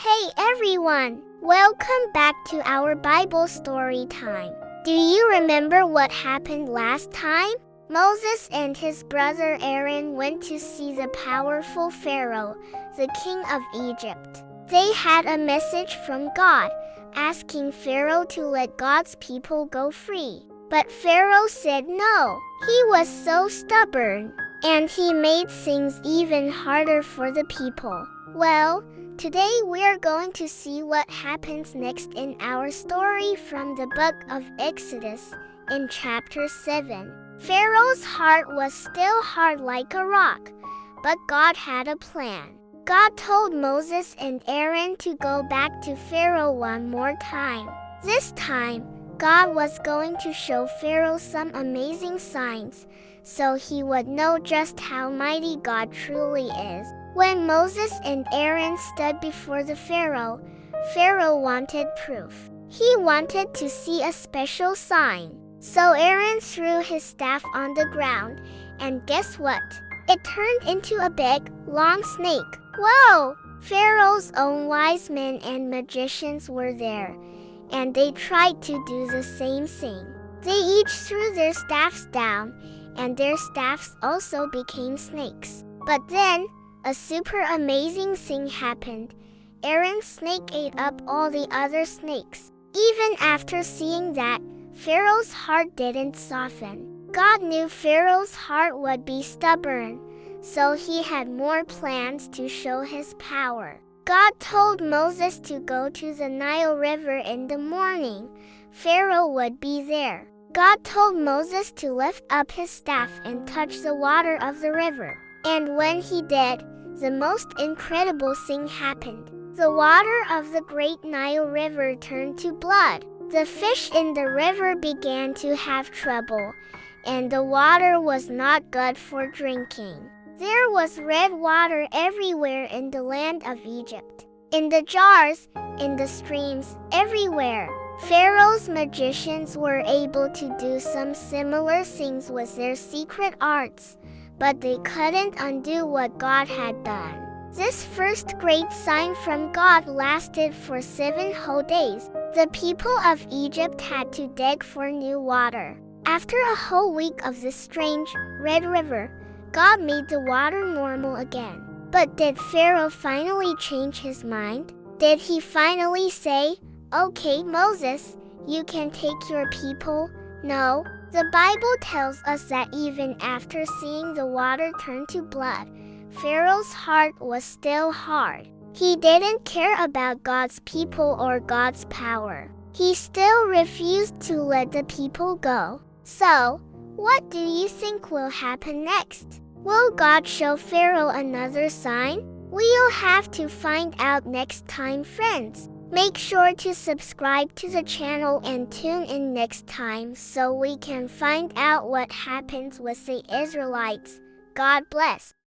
Hey everyone! Welcome back to our Bible story time. Do you remember what happened last time? Moses and his brother Aaron went to see the powerful Pharaoh, the king of Egypt. They had a message from God, asking Pharaoh to let God's people go free. But Pharaoh said no. He was so stubborn, and he made things even harder for the people. Well, today we're going to see what happens next in our story from the book of Exodus, in chapter 7. Pharaoh's heart was still hard like a rock, but God had a plan. God told Moses and Aaron to go back to Pharaoh one more time. This time, God was going to show Pharaoh some amazing signs, so he would know just how mighty God truly is. When Moses and Aaron stood before the Pharaoh, Pharaoh wanted proof. He wanted to see a special sign. So Aaron threw his staff on the ground, and guess what? It turned into a big, long snake. Whoa! Pharaoh's own wise men and magicians were there, and they tried to do the same thing. They each threw their staffs down, and their staffs also became snakes. But then, a super amazing thing happened. Aaron's snake ate up all the other snakes. Even after seeing that, Pharaoh's heart didn't soften. God knew Pharaoh's heart would be stubborn, so he had more plans to show his power. God told Moses to go to the Nile River in the morning. Pharaoh would be there. God told Moses to lift up his staff and touch the water of the river. And when he did, the most incredible thing happened. The water of the great Nile River turned to blood. The fish in the river began to have trouble, and the water was not good for drinking. There was red water everywhere in the land of Egypt. In the jars, in the streams, everywhere. Pharaoh's magicians were able to do some similar things with their secret arts, but they couldn't undo what God had done. This first great sign from God lasted for 7 whole days. The people of Egypt had to dig for new water. After a whole week of this strange, red river, God made the water normal again. But did Pharaoh finally change his mind? Did he finally say, "Okay, Moses, you can take your people"? No. The Bible tells us that even after seeing the water turn to blood, Pharaoh's heart was still hard. He didn't care about God's people or God's power. He still refused to let the people go. So, what do you think will happen next? Will God show Pharaoh another sign? We'll have to find out next time, friends. Make sure to subscribe to the channel and tune in next time so we can find out what happens with the Israelites. God bless.